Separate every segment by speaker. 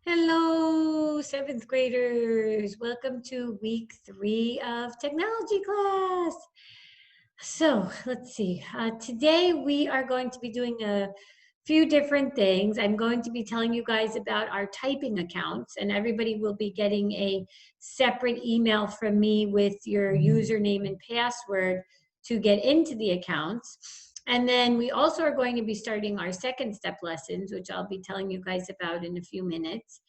Speaker 1: Hello, seventh graders. Welcome to week 3 of technology class. So let's see. Today we are going to be doing a few different things. I'm going to be telling you guys about our typing accounts, and everybody will be getting a separate email from me with your username and password to get into the accounts. And then we also are going to be starting our second step lessons, which I'll be telling you guys about in a few minutes.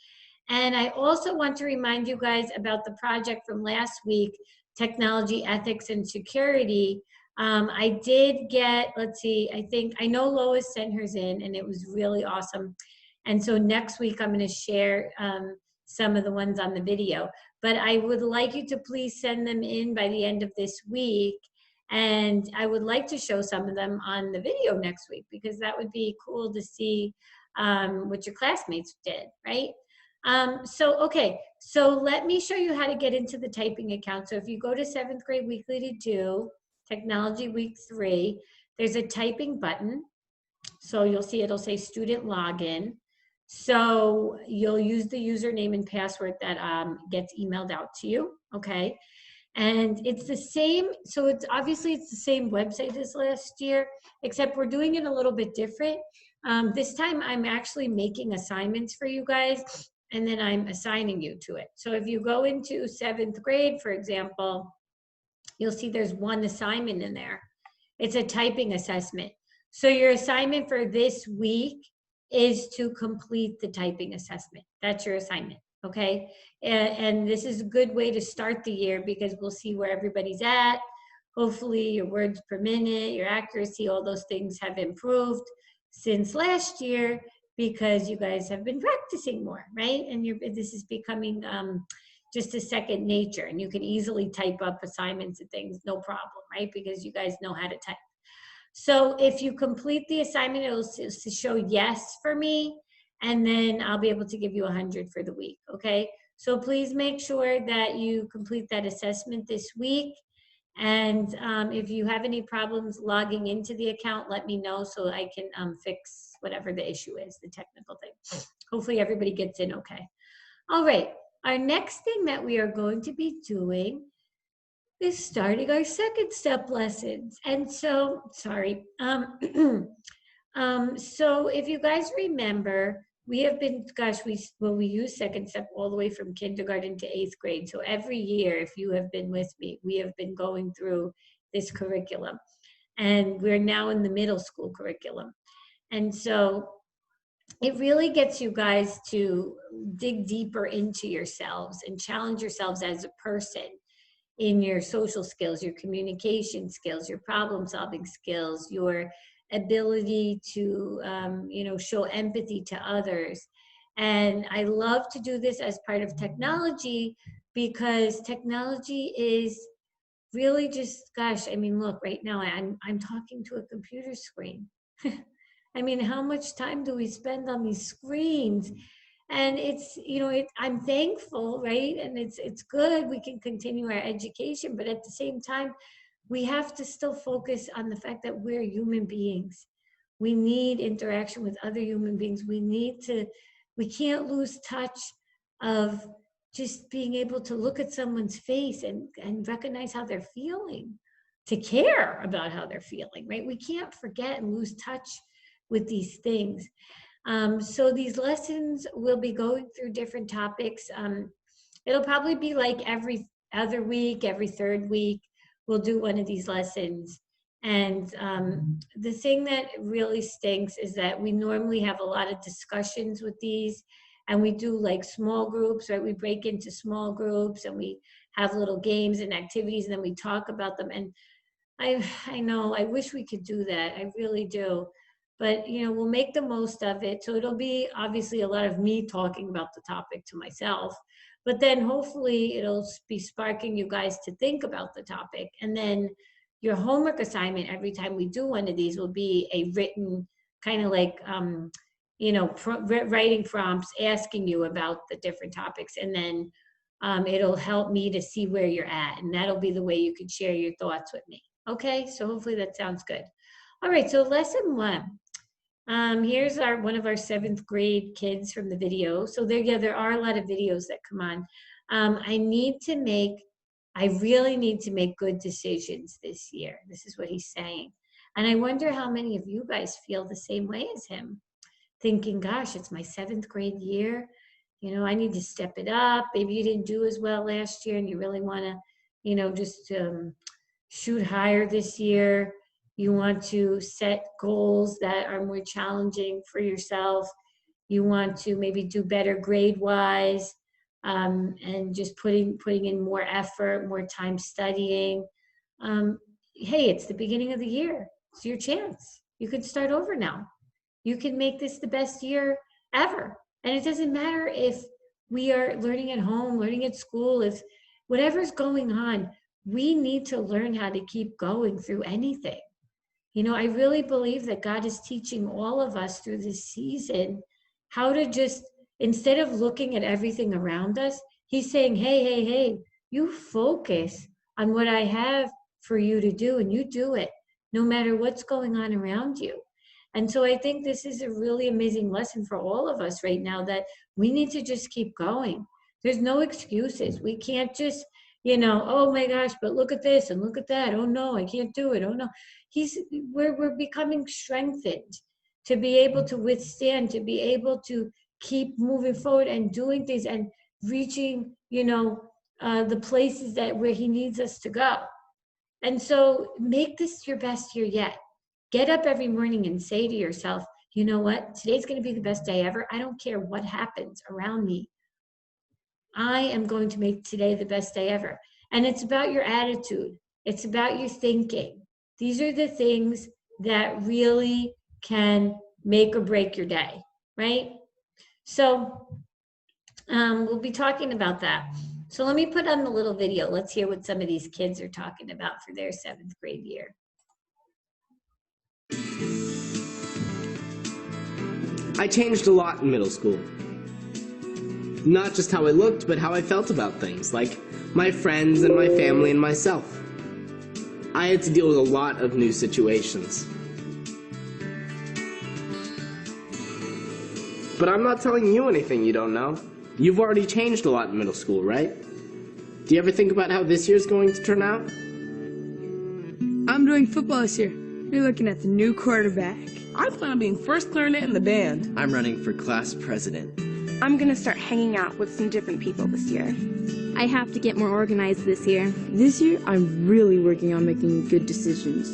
Speaker 1: And I also want to remind you guys about the project from last week, Technology, Ethics, and Security. I did get, let's see, I know Lois sent hers in and it was really awesome. And so next week I'm going to share some of the ones on the video. But I would like you to please send them in by the end of this week. And I would like to show some of them on the video next week because that would be cool to see what your classmates did, right? So let me show you how to get into the typing account. So if you go to 7th grade weekly to do technology week 3, there's a typing button. So you'll see it'll say student login. So you'll use the username and password that gets emailed out to you, okay? And it's the same, so it's obviously it's the same website as last year, except we're doing it a little bit different. This time I'm actually making assignments for you guys, and then I'm assigning you to it. So if you go into 7th grade, for example, you'll see there's one assignment in there. It's a typing assessment. So your assignment for this week is to complete the typing assessment. That's your assignment, okay? And this is a good way to start the year because we'll see where everybody's at. Hopefully your words per minute, your accuracy, all those things have improved since last year because you guys have been practicing more, right? And this is becoming just a second nature, and you can easily type up assignments and things, no problem, right? Because you guys know how to type. So if you complete the assignment, it'll show yes for me, and then I'll be able to give you 100 for the week, okay? So please make sure that you complete that assessment this week. And if you have any problems logging into the account, let me know so I can fix whatever the issue is, the technical thing. Hopefully everybody gets in okay. All right, our next thing that we are going to be doing is starting our second step lessons. And so, sorry. So if you guys remember, we have been, we use second step all the way from kindergarten to 8th grade. So every year, if you have been with me, we have been going through this curriculum. And we're now in the middle school curriculum. And so it really gets you guys to dig deeper into yourselves and challenge yourselves as a person in your social skills, your communication skills, your problem solving skills, your ability to show empathy to others. And I love to do this as part of technology because technology is really just, gosh, I mean, look, right now I'm talking to a computer screen. I mean, how much time do we spend on these screens? And it's, I'm thankful, right? And it's good we can continue our education, but at the same time, we have to still focus on the fact that we're human beings. We need interaction with other human beings. We can't lose touch of just being able to look at someone's face and recognize how they're feeling, to care about how they're feeling, right? We can't forget and lose touch with these things. So these lessons will be going through different topics. It'll probably be like every other week, every third week, we'll do one of these lessons. And the thing that really stinks is that we normally have a lot of discussions with these, and we do like small groups, right? We break into small groups and we have little games and activities, and then we talk about them. And I know, I wish we could do that. I really do. But, we'll make the most of it. So it'll be obviously a lot of me talking about the topic to myself. But then hopefully it'll be sparking you guys to think about the topic. And then your homework assignment every time we do one of these will be a written kind of like, writing prompts asking you about the different topics. And then it'll help me to see where you're at. And that'll be the way you can share your thoughts with me. Okay, so hopefully that sounds good. All right, so lesson 1. Here's one of our 7th grade kids from the video. So there are a lot of videos that come on. I really need to make good decisions this year. This is what he's saying. And I wonder how many of you guys feel the same way as him, thinking, gosh, it's my 7th grade year. I need to step it up. Maybe you didn't do as well last year and you really want to, just shoot higher this year. You want to set goals that are more challenging for yourself. You want to maybe do better grade-wise, and just putting in more effort, more time studying. Hey, it's the beginning of the year. It's your chance. You can start over now. You can make this the best year ever. And it doesn't matter if we are learning at home, learning at school, if whatever's going on, we need to learn how to keep going through anything. I really believe that God is teaching all of us through this season how to just, instead of looking at everything around us, he's saying, hey, you focus on what I have for you to do, and you do it no matter what's going on around you. And so I think this is a really amazing lesson for all of us right now, that we need to just keep going. There's no excuses. We can't just, oh my gosh, but look at this and look at that. Oh no, I can't do it. Oh no. We're becoming strengthened to be able to withstand, to be able to keep moving forward and doing things and reaching, the places where he needs us to go. And so make this your best year yet. Get up every morning and say to yourself, you know what? Today's going to be the best day ever. I don't care what happens around me. I am going to make today the best day ever. And it's about your attitude. It's about your thinking. These are the things that really can make or break your day, right? So we'll be talking about that. So let me put on the little video. Let's hear what some of these kids are talking about for their 7th grade year.
Speaker 2: I changed a lot in middle school. Not just how I looked, but how I felt about things, like my friends and my family and myself. I had to deal with a lot of new situations. But I'm not telling you anything you don't know. You've already changed a lot in middle school, right? Do you ever think about how this year's going to turn out?
Speaker 3: I'm doing football this year. You're looking at the new quarterback.
Speaker 4: I plan on being first clarinet in the band.
Speaker 5: I'm running for class president.
Speaker 6: I'm gonna start hanging out with some different people this year.
Speaker 7: I have to get more organized this year.
Speaker 3: This year, I'm really working on making good decisions.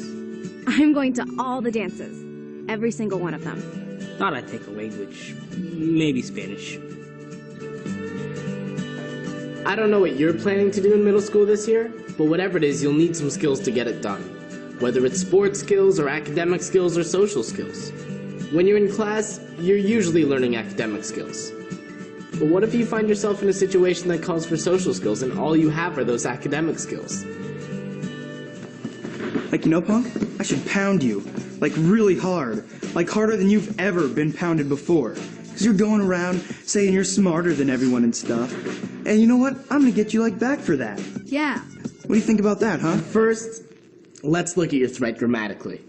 Speaker 7: I'm going to all the dances. Every single one of them.
Speaker 8: Thought I'd take a language. Maybe Spanish.
Speaker 2: I don't know what you're planning to do in middle school this year, but whatever it is, you'll need some skills to get it done. Whether it's sports skills or academic skills or social skills. When you're in class, you're usually learning academic skills. But what if you find yourself in a situation that calls for social skills and all you have are those academic skills?
Speaker 9: Like, Punk? I should pound you. Like, really hard. Like, harder than you've ever been pounded before. Because you're going around saying you're smarter than everyone and stuff. And you know what? I'm gonna get you, back for that.
Speaker 7: Yeah.
Speaker 9: What do you think about that, huh?
Speaker 2: First, let's look at your threat grammatically.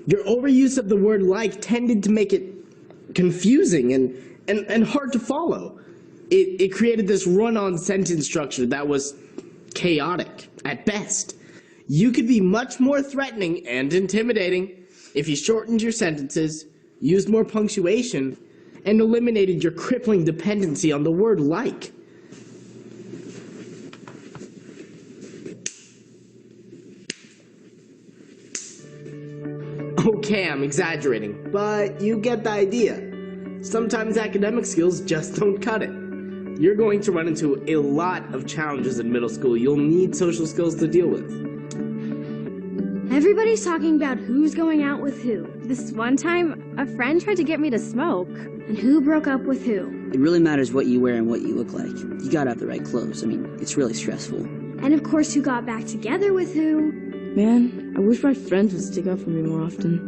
Speaker 2: Your overuse of the word like tended to make it confusing and hard to follow. It created this run-on sentence structure that was chaotic at best. You could be much more threatening and intimidating if you shortened your sentences, used more punctuation, and eliminated your crippling dependency on the word like. Okay, I'm exaggerating, but you get the idea. Sometimes academic skills just don't cut it. You're going to run into a lot of challenges in middle school you'll need social skills to deal with.
Speaker 7: Everybody's talking about who's going out with who. This one time, a friend tried to get me to smoke. And who broke up with who?
Speaker 10: It really matters what you wear and what you look like. You gotta have the right clothes. I mean, it's really stressful.
Speaker 7: And of course, who got back together with who?
Speaker 3: Man, I wish my friends would stick up for me more often.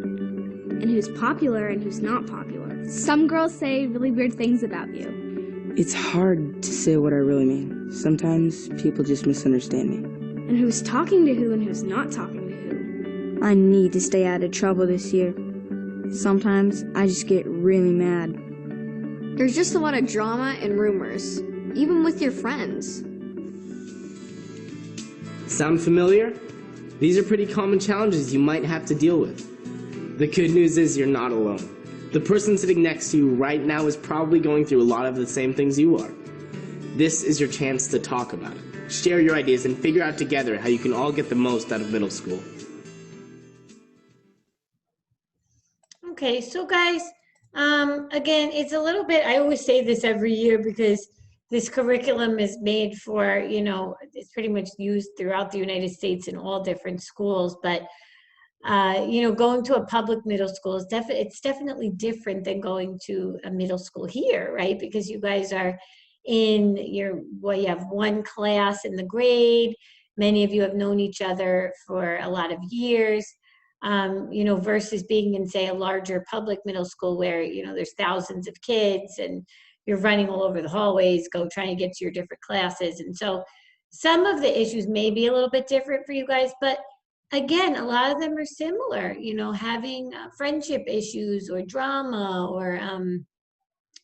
Speaker 7: And who's popular and who's not popular. Some girls say really weird things about you.
Speaker 3: It's hard to say what I really mean. Sometimes people just misunderstand me.
Speaker 7: And who's talking to who and who's not talking to who.
Speaker 6: I need to stay out of trouble this year.
Speaker 3: Sometimes I just get really mad.
Speaker 7: There's just a lot of drama and rumors, even with your friends.
Speaker 2: Sound familiar? These are pretty common challenges you might have to deal with. The good news is you're not alone. The person sitting next to you right now is probably going through a lot of the same things you are. This is your chance to talk about it. Share your ideas and figure out together how you can all get the most out of middle school.
Speaker 1: Okay, so guys, again, it's a little bit, I always say this every year because this curriculum is made for, you know, it's pretty much used throughout the United States in all different schools, but you know, going to a public middle school is it's definitely different than going to a middle school here, right? Because you guys are in well, you have one class in the grade. Many of you have known each other for a lot of years, you know, versus being in, say, a larger public middle school where, you know, there's thousands of kids and you're running all over the hallways, trying to get to your different classes. And so some of the issues may be a little bit different for you guys, but again, a lot of them are similar, you know, having friendship issues or drama or,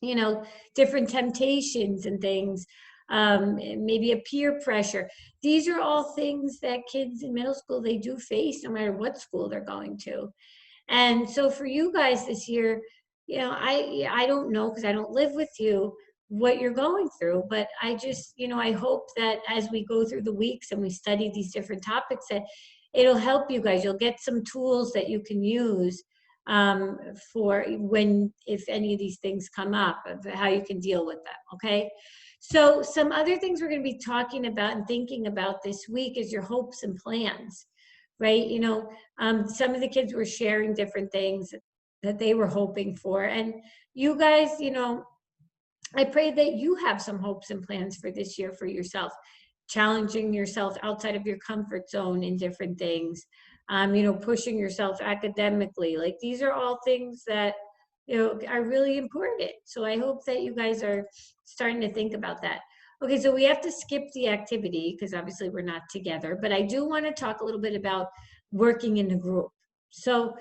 Speaker 1: you know, different temptations and things, maybe a peer pressure. These are all things that kids in middle school, they do face no matter what school they're going to. And so for you guys this year, you know, I don't know because I don't live with you what you're going through, but I just, you know, I hope that as we go through the weeks and we study these different topics, that it'll help you guys. You'll get some tools that you can use for if any of these things come up, of how you can deal with them, okay? So some other things we're going to be talking about and thinking about this week is your hopes and plans, right? You know, some of the kids were sharing different things that they were hoping for. And you guys, you know, I pray that you have some hopes and plans for this year for yourself, challenging yourself outside of your comfort zone in different things, you know, pushing yourself academically. Like, these are all things that, you know, are really important. So I hope that you guys are starting to think about that. Okay, so we have to skip the activity because obviously we're not together, but I do want to talk a little bit about working in a group. So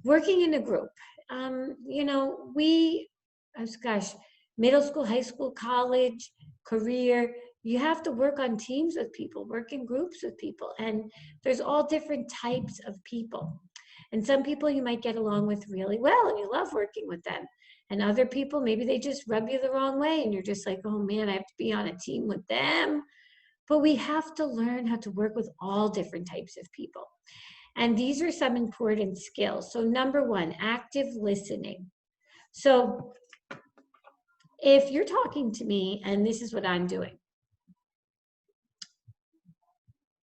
Speaker 1: working in a group, you know, gosh, middle school, high school, college, career, you have to work on teams with people, work in groups with people, and there's all different types of people. And some people you might get along with really well and you love working with them. And other people, maybe they just rub you the wrong way and you're just like, oh man, I have to be on a team with them. But we have to learn how to work with all different types of people. And these are some important skills. So number one, active listening. So if you're talking to me and this is what I'm doing.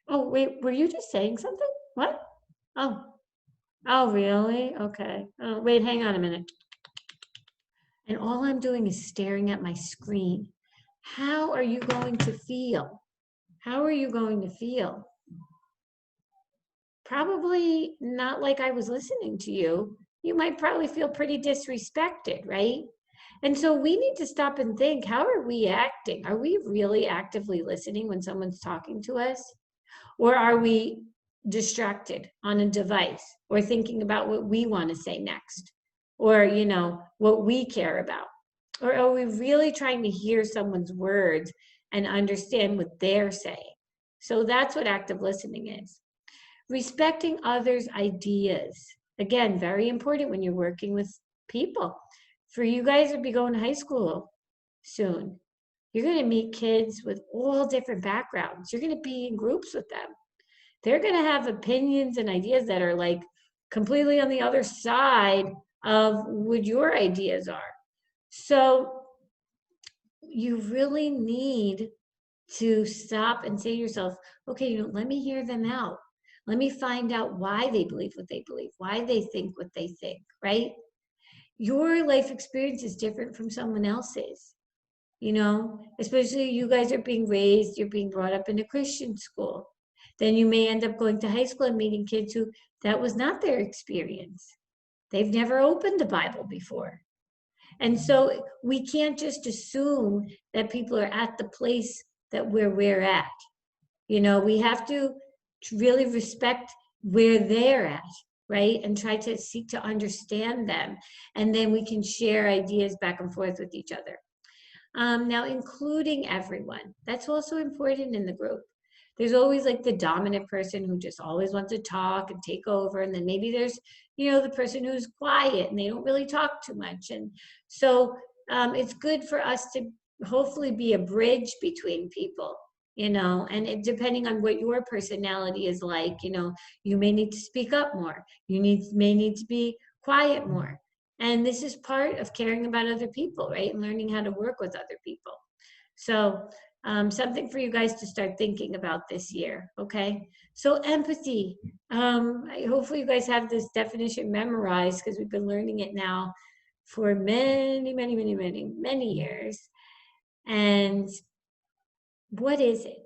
Speaker 1: Oh, wait, were you just saying something? What? Oh, really? Okay. Oh, wait, hang on a minute. And all I'm doing is staring at my screen. How are you going to feel? How are you going to feel? Probably not like I was listening to you. You might probably feel pretty disrespected, right? And so we need to stop and think, how are we acting? Are we really actively listening when someone's talking to us? Or are we distracted on a device or thinking about what we want to say next? Or, you know, what we care about? Or are we really trying to hear someone's words and understand what they're saying? So that's what active listening is. Respecting others' ideas. Again, very important when you're working with people. For you guys to be going to high school soon, you're going to meet kids with all different backgrounds. You're going to be in groups with them. They're going to have opinions and ideas that are like completely on the other side of what your ideas are. So you really need to stop and say to yourself, okay, you know, let me hear them out. Let me find out why they believe what they believe, why they think what they think, right? Your life experience is different from someone else's, you know, especially you guys are being raised, you're being brought up in a Christian school. Then you may end up going to high school and meeting kids who that was not their experience. They've never opened the Bible before. And so we can't just assume that people are at the place that we're at. You know, we have to really respect where they're at right? And try to seek to understand them. And then we can share ideas back and forth with each other. Now, including everyone, that's also important in the group. There's always like the dominant person who just always wants to talk and take over. And then maybe there's, the person who's quiet and they don't really talk too much. And so it's good for us to hopefully be a bridge between people, and depending on what your personality is like, you may need to speak up more. You may need to be quiet more. And this is part of caring about other people, right? And learning how to work with other people. So something for you guys to start thinking about this year, okay? So empathy. Hopefully you guys have this definition memorized because we've been learning it now for many, many, many, many, many years. And what is it?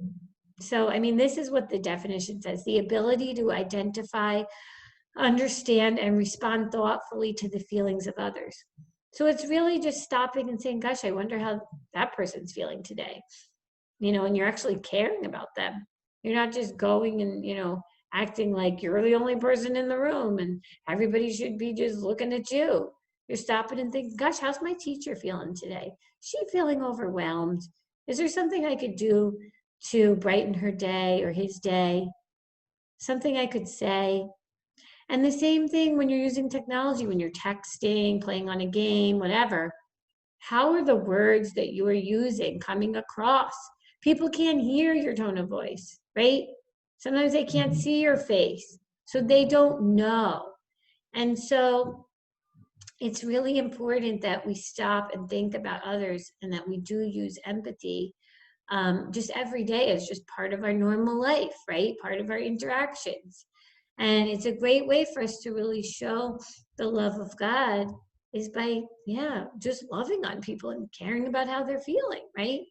Speaker 1: So, this is what the definition says: the ability to identify, understand, and respond thoughtfully to the feelings of others. So it's really just stopping and saying, gosh, I wonder how that person's feeling today. And you're actually caring about them. You're not just going and, acting like you're the only person in the room and everybody should be just looking at you. You're stopping and thinking, gosh, how's my teacher feeling today? Is she feeling overwhelmed? Is there something I could do to brighten her day or his day? Something I could say? And the same thing when you're using technology, when you're texting, playing on a game, whatever. How are the words that you are using coming across? People can't hear your tone of voice, right? Sometimes they can't see your face, so they don't know. And so it's really important that we stop and think about others and that we do use empathy just every day as just part of our normal life, right? Part of our interactions. And it's a great way for us to really show the love of God is by, just loving on people and caring about how they're feeling, right?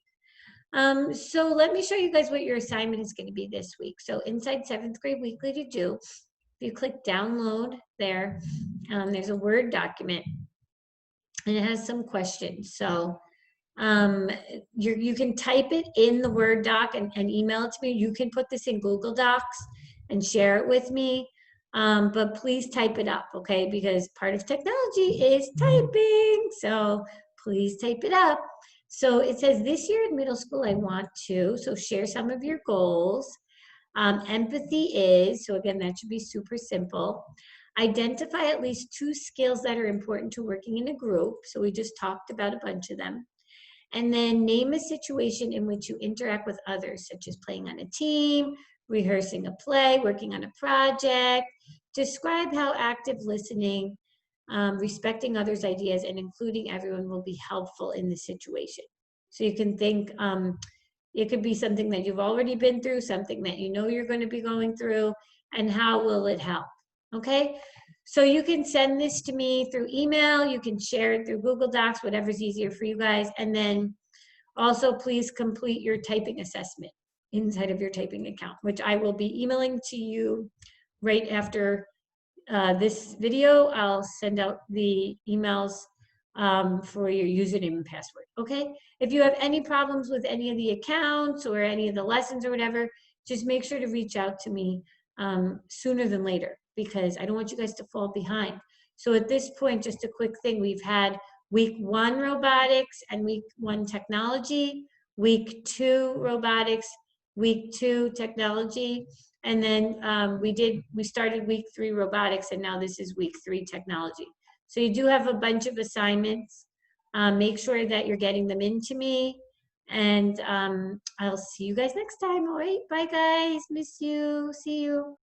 Speaker 1: So let me show you guys what your assignment is going to be this week. So inside 7th grade weekly to do, if you click download there, there's a Word document and it has some questions. So you can type it in the Word doc and email it to me. You can put this in Google Docs and share it with me. But please type it up, okay? Because part of technology is typing. So please type it up. So it says, this year in middle school, I want to. So share some of your goals. Empathy is, so again, that should be super simple. Identify at least 2 skills that are important to working in a group. So we just talked about a bunch of them. And then name a situation in which you interact with others, such as playing on a team, rehearsing a play, working on a project. Describe how active listening, respecting others' ideas, and including everyone will be helpful in the situation. So you can think, it could be something that you've already been through, something that you know you're going to be going through, and how will it help, okay? So you can send this to me through email, you can share it through Google Docs, whatever's easier for you guys, and then also please complete your typing assessment inside of your typing account, which I will be emailing to you right after this video. I'll send out the emails for your username and password, okay? If you have any problems with any of the accounts or any of the lessons or whatever, just make sure to reach out to me sooner than later, because I don't want you guys to fall behind. So at this point, just a quick thing, we've had week 1 robotics and week 1 technology, week 2 robotics, week 2 technology, and then we started week 3 robotics, and now this is week 3 technology. So you do have a bunch of assignments. Make sure that you're getting them into me, and I'll see you guys next time. All right, bye guys, miss you, see you.